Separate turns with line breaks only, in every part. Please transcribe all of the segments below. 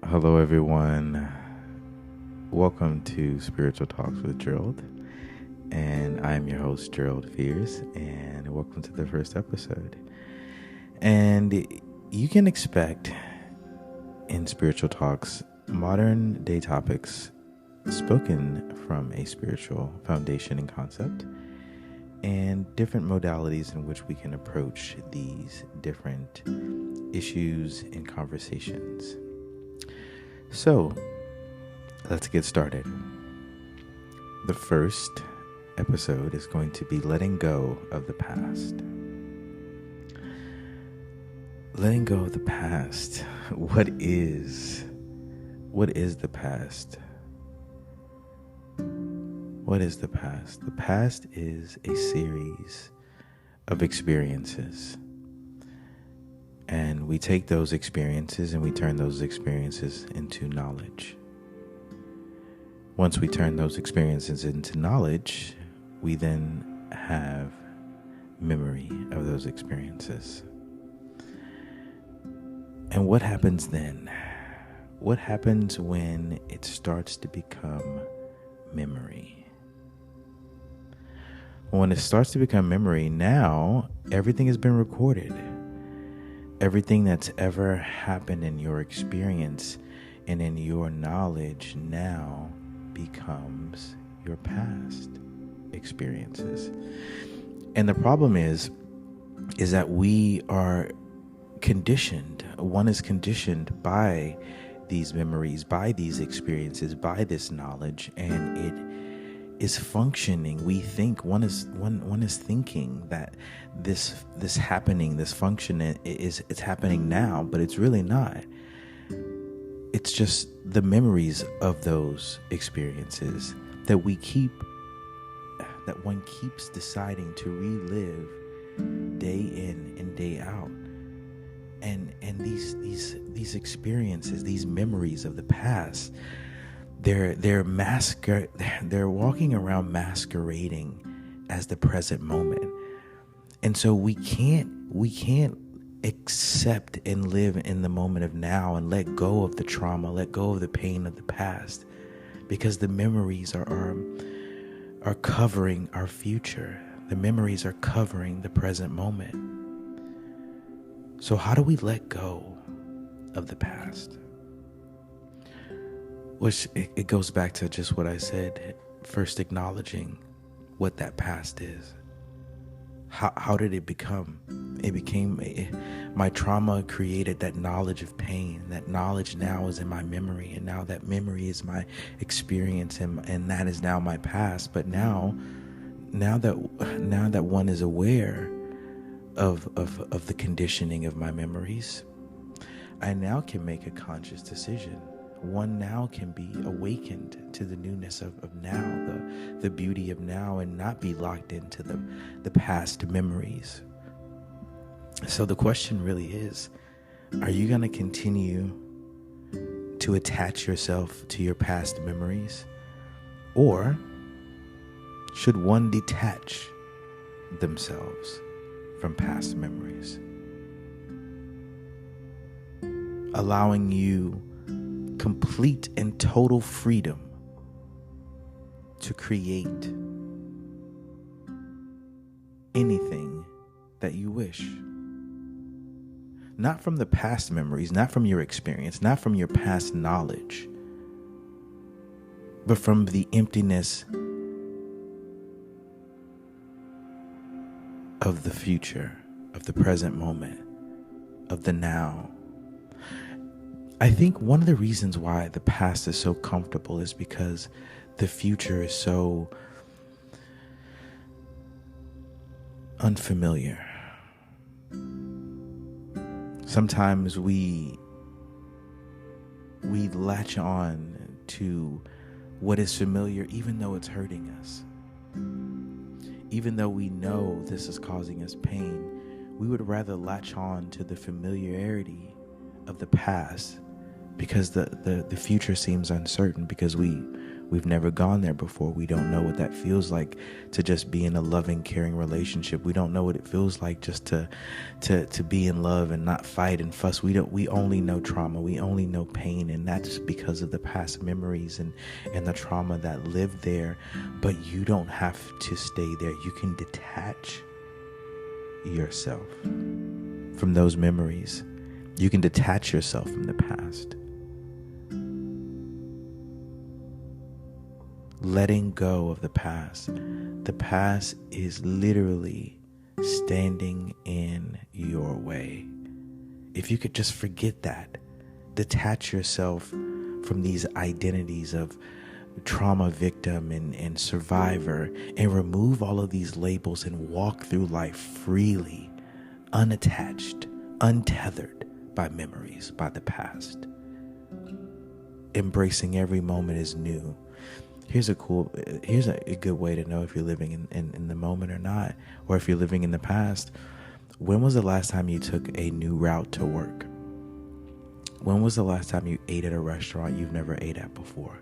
Hello, everyone. Welcome to Spiritual Talks with Gerald. And I'm your host, Gerald Fears, and welcome to the first episode. And you can expect in Spiritual Talks modern day topics spoken from a spiritual foundation and concept, and different modalities in which we can approach these different issues and conversations. So, let's get started. The first episode is going to be letting go of the past. Letting go of the past. What is the past? What is the past? The past is a series of experiences. And we take those experiences and we turn those experiences into knowledge. Once we turn those experiences into knowledge, we then have memory of those experiences. And what happens then? What happens when it starts to become memory? When it starts to become memory, now everything has been recorded. Everything that's ever happened in your experience and in your knowledge now becomes your past experiences. And the problem is that we are conditioned. One is conditioned by these memories, by these experiences, by this knowledge, and it is functioning. We think one is thinking that this happening, this function it's happening now, but it's really not. It's just the memories of those experiences that one keeps deciding to relive day in and day out. And these experiences, these memories of the past, they're walking around masquerading as the present moment. And so we can't accept and live in the moment of now and let go of the trauma, let go of the pain of the past, because the memories are covering our future. The memories are covering the present moment. So how do we let go of the past? Which it goes back to just what I said, first acknowledging what that past is. How did it become? It became, my trauma created that knowledge of pain. That knowledge now is in my memory, and now that memory is my experience, and that is now my past. But now that one is aware of the conditioning of my memories, I now can make a conscious decision. One now can be awakened to the newness of now, the beauty of now, and not be locked into the past memories. So the question really is, are you going to continue to attach yourself to your past memories? Or should one detach themselves from past memories, allowing you complete and total freedom to create anything that you wish? Not from the past memories, not from your experience, not from your past knowledge, but from the emptiness of the future, of the present moment, of the now. I think one of the reasons why the past is so comfortable is because the future is so unfamiliar. Sometimes we latch on to what is familiar, even though it's hurting us. Even though we know this is causing us pain, we would rather latch on to the familiarity of the past because the future seems uncertain, because we We've never gone there before. We don't know what that feels like to just be in a loving, caring relationship. We don't know what it feels like just to be in love and not fight and fuss. We only know trauma. We only know pain, and that's because of the past memories and the trauma that lived there. But you don't have to stay there. You can detach yourself from those memories. You can detach yourself from the past. Letting go of the past. The past is literally standing in your way. If you could just forget that, detach yourself from these identities of trauma victim and survivor, and remove all of these labels and walk through life freely, unattached, untethered by memories, by the past. Embracing every moment is new. Here's a good way to know if you're living in the moment or not, or if you're living in the past. When was the last time you took a new route to work? When was the last time you ate at a restaurant you've never ate at before?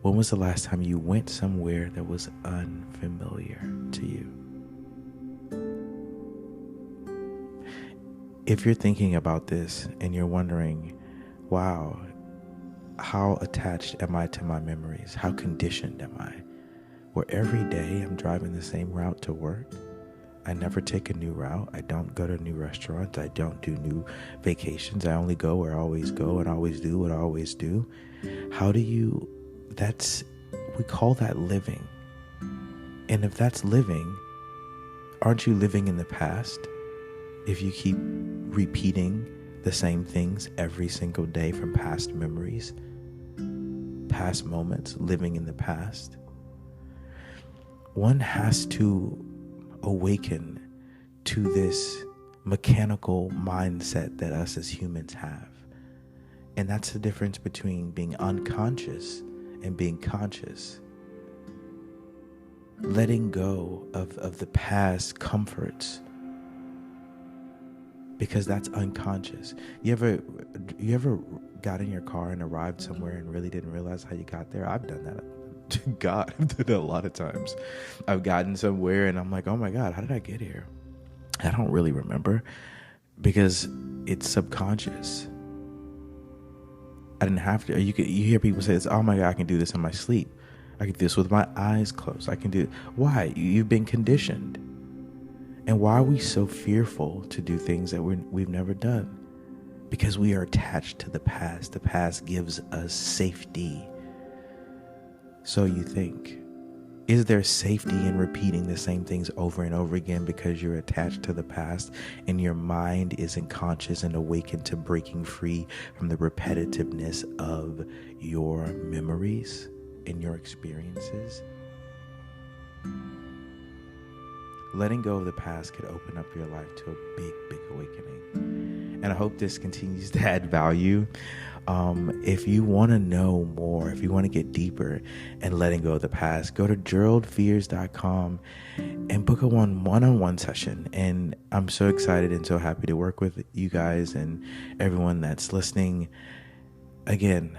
When was the last time you went somewhere that was unfamiliar to you? If you're thinking about this and you're wondering, wow, how attached am I to my memories? How conditioned am I? Where every day I'm driving the same route to work. I never take a new route. I don't go to new restaurants. I don't do new vacations. I only go where I always go and always do what I always do. We call that living. And if that's living, aren't you living in the past? If you keep repeating the same things every single day from past memories, past moments, living in the past. One has to awaken to this mechanical mindset that us as humans have. And that's the difference between being unconscious and being conscious. Letting go of the past comforts, because that's unconscious. You ever got in your car and arrived somewhere and really didn't realize how you got there? I've done that. God, I've done that a lot of times. I've gotten somewhere and I'm like, oh my God, how did I get here? I don't really remember, because it's subconscious. I didn't have to. You hear people say, oh my God, I can do this in my sleep. I can do this with my eyes closed. I can do it. Why? You've been conditioned. And why are we so fearful to do things that we've never done? Because we are attached to the past. The past gives us safety. So you think, is there safety in repeating the same things over and over again because you're attached to the past and your mind isn't conscious and awakened to breaking free from the repetitiveness of your memories and your experiences? Letting go of the past could open up your life to a big, big awakening. And I hope this continues to add value. If you want to know more, if you want to get deeper in letting go of the past, go to GeraldFears.com and book a one-on-one session. And I'm so excited and so happy to work with you guys and everyone that's listening. Again,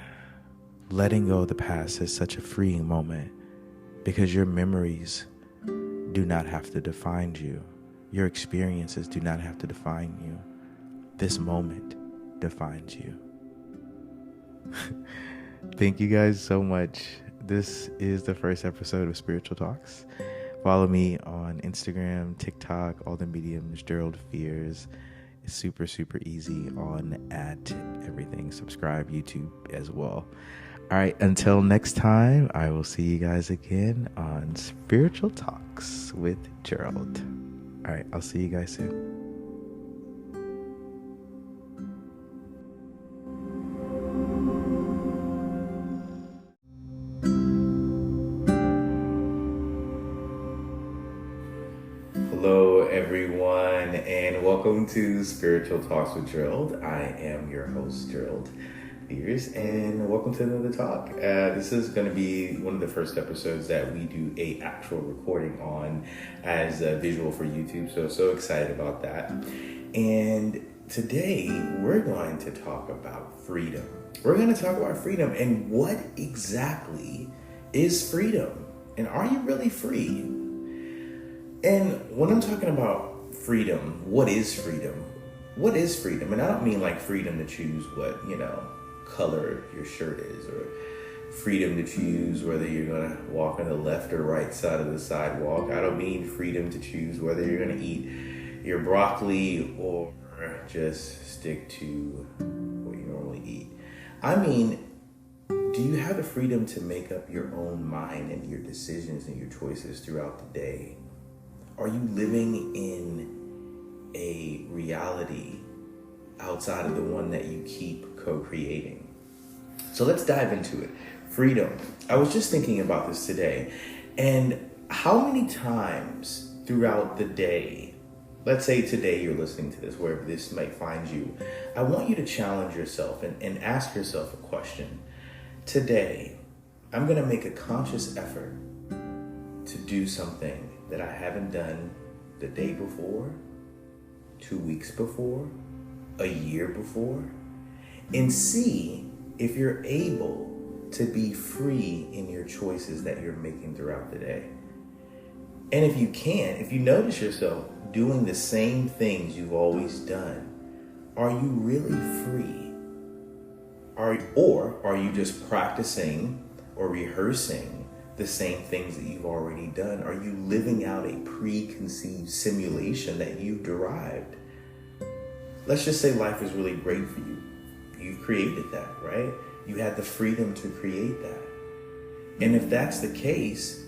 letting go of the past is such a freeing moment, because your memories do not have to define you. Your experiences do not have to define you. This moment defines you. Thank you guys so much. This is the first episode of Spiritual Talks. Follow me on Instagram, TikTok, all the mediums, Gerald Fears. It's super, super easy on at everything. Subscribe, YouTube as well. All right, until next time, I will see you guys again on Spiritual Talks with Gerald. All right, I'll see you guys soon. Hello, everyone, and welcome to Spiritual Talks with Gerald. I am your host, Gerald Fears, and welcome to another talk. This is going to be one of the first episodes that we do a actual recording on as a visual for YouTube, so excited about that. And today we're going to talk about freedom. We're going to talk about freedom and what exactly is freedom. And are you really free? And when I'm talking about freedom, what is freedom? What is freedom? And I don't mean like freedom to choose what, color your shirt is, or freedom to choose whether you're going to walk on the left or right side of the sidewalk. I don't mean freedom to choose whether you're going to eat your broccoli or just stick to what you normally eat. I mean, do you have the freedom to make up your own mind and your decisions and your choices throughout the day? Are you living in a reality outside of the one that you keep co-creating? So let's dive into it. Freedom. I was just thinking about this today, and how many times throughout the day, let's say today you're listening to this, wherever this might find you, I want you to challenge yourself and ask yourself a question. Today, I'm going to make a conscious effort to do something that I haven't done the day before, 2 weeks before, a year before, and see if you're able to be free in your choices that you're making throughout the day. And if you can, if you notice yourself doing the same things you've always done, are you really free? Or are you just practicing or rehearsing the same things that you've already done? Are you living out a preconceived simulation that you've derived? Let's just say life is really great for you. You created that, right? You had the freedom to create that. And if that's the case,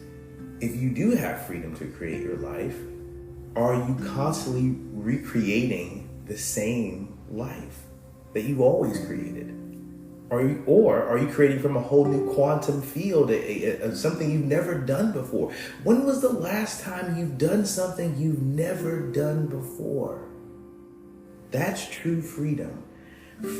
if you do have freedom to create your life, are you constantly recreating the same life that you've always created? Are you creating from a whole new quantum field, something you've never done before? When was the last time you've done something you've never done before? That's true freedom.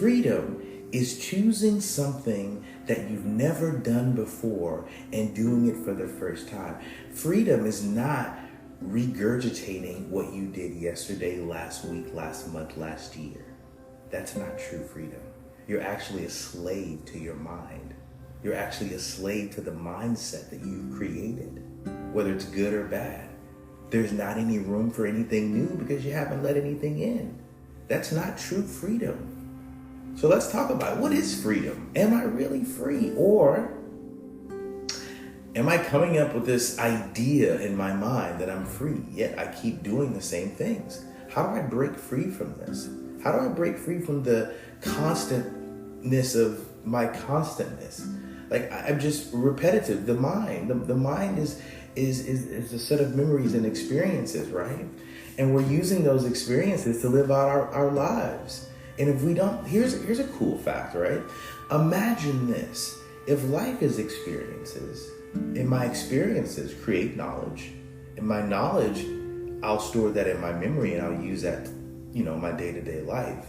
Freedom is choosing something that you've never done before and doing it for the first time. Freedom is not regurgitating what you did yesterday, last week, last month, last year. That's not true freedom. You're actually a slave to your mind. You're actually a slave to the mindset that you've created, whether it's good or bad. There's not any room for anything new because you haven't let anything in. That's not true freedom. So let's talk about it. What is freedom? Am I really free? Or am I coming up with this idea in my mind that I'm free, yet I keep doing the same things? How do I break free from this? How do I break free from the constantness of my constantness? Like, I'm just repetitive. The mind is a set of memories and experiences, right? And we're using those experiences to live out our lives. And if we don't, here's a cool fact, right? Imagine this. If life is experiences, and my experiences create knowledge, and my knowledge, I'll store that in my memory and I'll use that, my day-to-day life.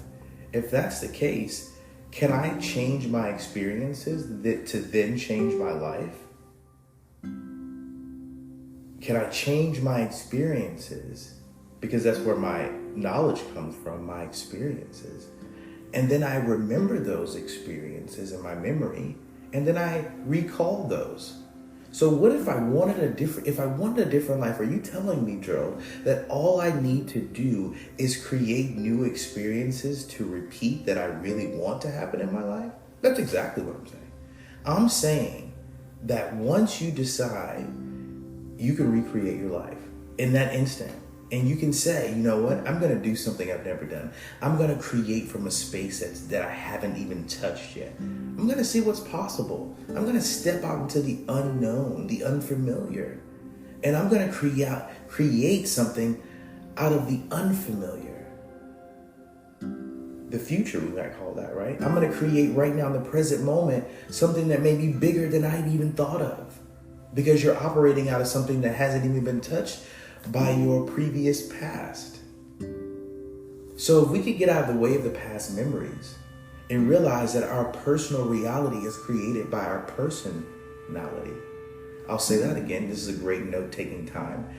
If that's the case, can I change my experiences to then change my life? Can I change my experiences? Because that's where my knowledge comes from, my experiences. And then I remember those experiences in my memory, and then I recall those. So what if I wanted a different life? Are you telling me, Joe, that all I need to do is create new experiences to repeat that I really want to happen in my life? That's exactly what I'm saying. I'm saying that once you decide, you can recreate your life in that instant. And you can say, you know what, I'm going to do something I've never done. I'm going to create from a space that I haven't even touched yet. I'm going to see what's possible. I'm going to step out into the unknown, the unfamiliar. And I'm going to create something out of the unfamiliar. The future, we might call that, right? I'm going to create right now in the present moment something that may be bigger than I've even thought of. Because you're operating out of something that hasn't even been touched by your previous past. So if we could get out of the way of the past memories and realize that our personal reality is created by our personality. I'll say that again. This is a great note-taking time.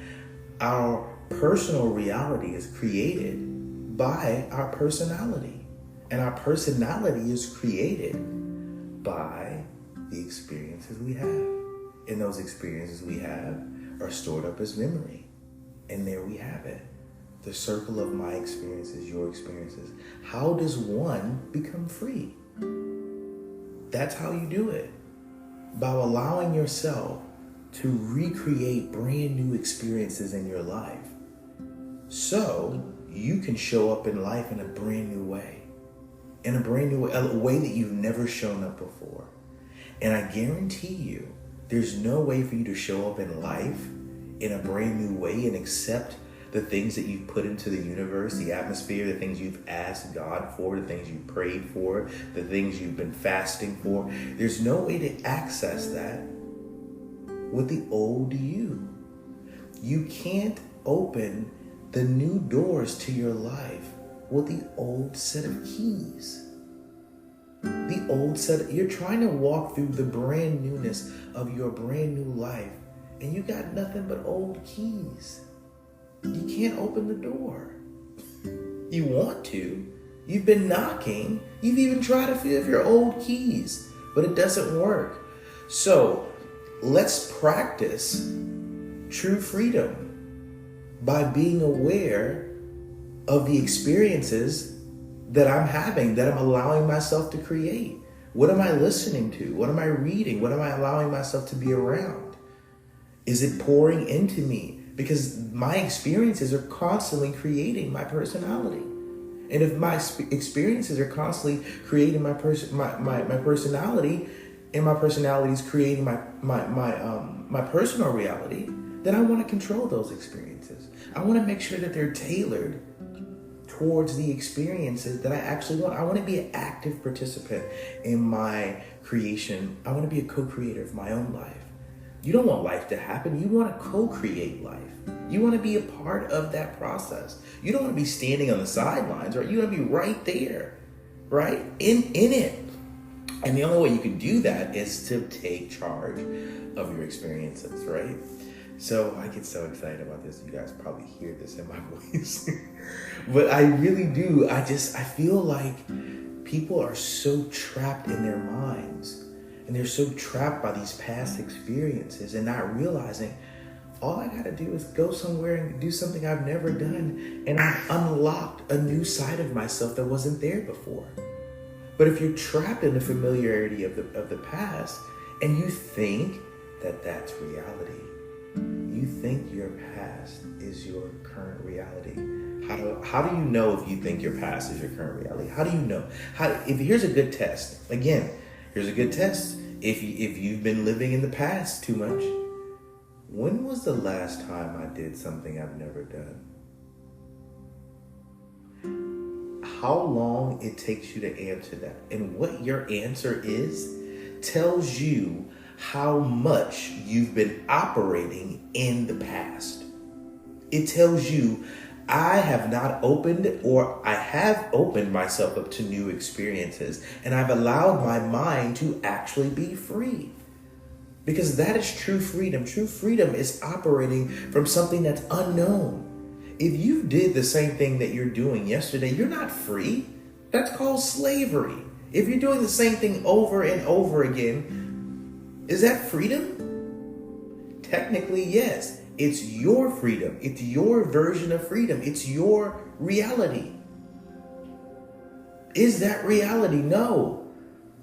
Our personal reality is created by our personality. And our personality is created by the experiences we have. And those experiences we have are stored up as memory. And there we have it. The circle of my experiences, your experiences. How does one become free? That's how you do it. By allowing yourself to recreate brand new experiences in your life. So you can show up in life in a brand new way. In a brand new way, a way that you've never shown up before. And I guarantee you, there's no way for you to show up in life in a brand new way and accept the things that you've put into the universe, the atmosphere, the things you've asked God for, the things you prayed for, the things you've been fasting for. There's no way to access that with the old you. You can't open the new doors to your life with the old set of keys. The old set, you're trying to walk through the brand newness of your brand new life, and you got nothing but old keys. You can't open the door. You want to. You've been knocking. You've even tried a few of your old keys, but it doesn't work. So let's practice true freedom by being aware of the experiences that I'm having, that I'm allowing myself to create. What am I listening to? What am I reading? What am I allowing myself to be around? Is it pouring into me? Because my experiences are constantly creating my personality. And if my experiences are constantly creating my personality, and my personality is creating my personal reality, then I want to control those experiences. I want to make sure that they're tailored towards the experiences that I actually want. I want to be an active participant in my creation. I want to be a co-creator of my own life. You don't want life to happen. You want to co-create life. You want to be a part of that process. You don't want to be standing on the sidelines, right? You want to be right there, right? In it. And the only way you can do that is to take charge of your experiences, right? So I get so excited about this. You guys probably hear this in my voice. But I really do. I feel like people are so trapped in their minds. And they're so trapped by these past experiences and not realizing all I got to do is go somewhere and do something I've never done. And I've unlocked a new side of myself that wasn't there before. But if you're trapped in the familiarity of the past and you think that that's reality, you think your past is your current reality. How do you know if you think your past is your current reality? How do you know? Here's a good test. Again, here's a good test. If you've been living in the past too much, when was the last time I did something I've never done? How long it takes you to answer that, and what your answer is tells you how much you've been operating in the past. It tells you I have not opened, or I have opened myself up to new experiences, and I've allowed my mind to actually be free. Because that is true freedom. True freedom is operating from something that's unknown. If you did the same thing that you're doing yesterday, you're not free. That's called slavery. If you're doing the same thing over and over again, is that freedom? Technically, yes. It's your freedom. It's your version of freedom. It's your reality. Is that reality? No.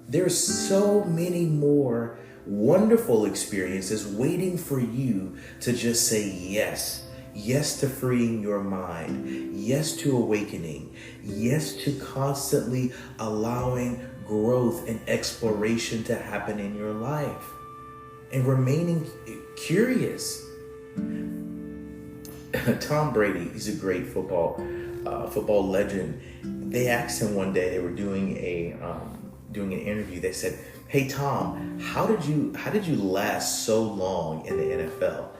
There's so many more wonderful experiences waiting for you to just say yes. Yes to freeing your mind. Yes to awakening. Yes to constantly allowing growth and exploration to happen in your life. And remaining curious. Tom Brady, he's a great football legend. They asked him one day, they were doing an interview. They said, "Hey Tom, how did you last so long in the NFL?"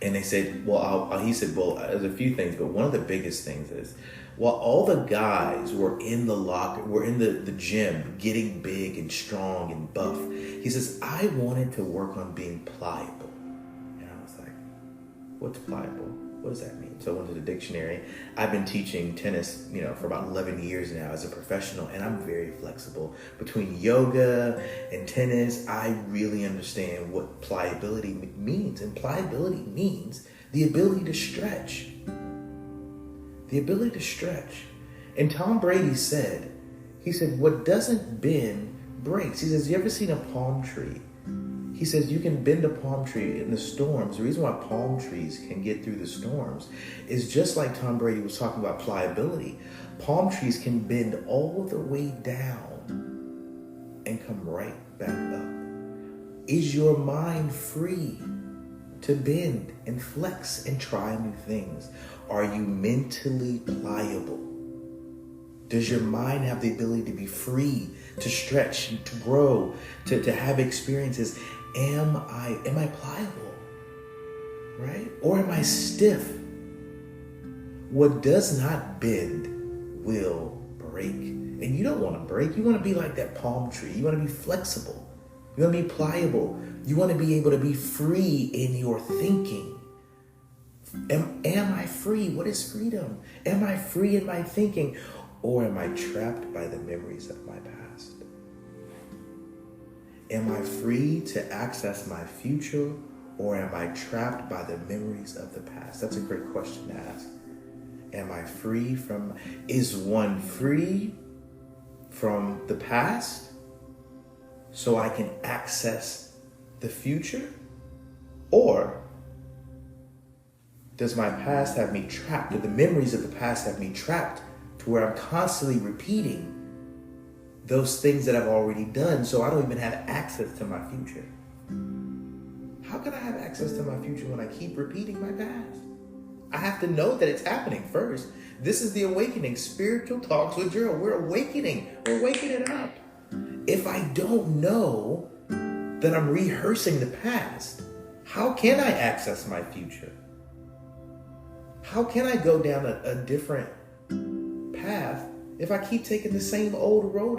And they said, he said, there's a few things, but one of the biggest things is, while all the guys were in the gym getting big and strong and buff, he says, I wanted to work on being pliable. And I was like, what's pliable? What does that mean? So I went to the dictionary. I've been teaching tennis, for about 11 years now as a professional, and I'm very flexible. Between yoga and tennis, I really understand what pliability means. And pliability means the ability to stretch. The ability to stretch. And Tom Brady said, what doesn't bend breaks. He says, you ever seen a palm tree? He says, you can bend a palm tree in the storms. The reason why palm trees can get through the storms is just like Tom Brady was talking about pliability. Palm trees can bend all the way down and come right back up. Is your mind free to bend and flex and try new things? Are you mentally pliable? Does your mind have the ability to be free, to stretch, to grow, to have experiences? Am I pliable? Right? Or am I stiff? What does not bend will break. And you don't want to break. You want to be like that palm tree. You want to be flexible. You want to be pliable. You want to be able to be free in your thinking. Am I free? What is freedom? Am I free in my thinking? Or am I trapped by the memories of my past? Am I free to access my future, or am I trapped by the memories of the past? That's a great question to ask. Am I free from, is one free from the past so I can access the future? Or does my past have me trapped? Do the memories of the past have me trapped to where I'm constantly repeating those things that I've already done, so I don't even have access to my future? How can I have access to my future when I keep repeating my past? I have to know that it's happening first. This is the awakening. Spiritual Talks with Gerald. We're awakening. We're waking it up. If I don't know that I'm rehearsing the past, how can I access my future? How can I go down a different path if I keep taking the same old road?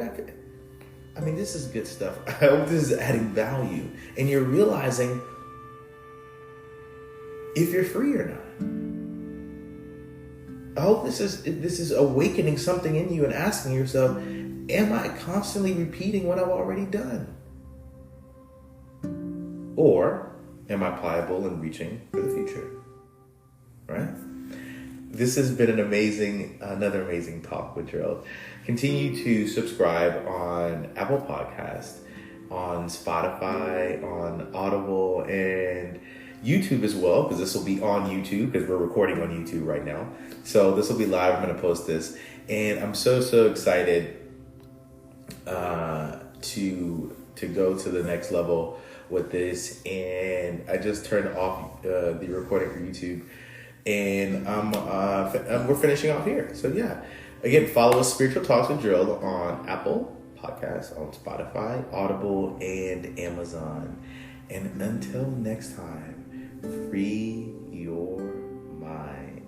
This is good stuff. I hope this is adding value and you're realizing if you're free or not. I hope this is awakening something in you and asking yourself, am I constantly repeating what I've already done? Or am I pliable and reaching for the future? Right? This has been another amazing talk with Gerald. Continue to subscribe on Apple Podcasts, on Spotify, on Audible, and YouTube as well, because this will be on YouTube, because we're recording on YouTube right now. So this will be live. I'm going to post this. And I'm so excited to go to the next level with this. And I just turned off the recording for YouTube. And we're finishing off here. So yeah, again, follow us, Spiritual Talks with Gerald, on Apple Podcasts, on Spotify, Audible, and Amazon. And until next time, free your mind.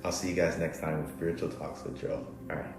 I'll see you guys next time with Spiritual Talks with Gerald. All right.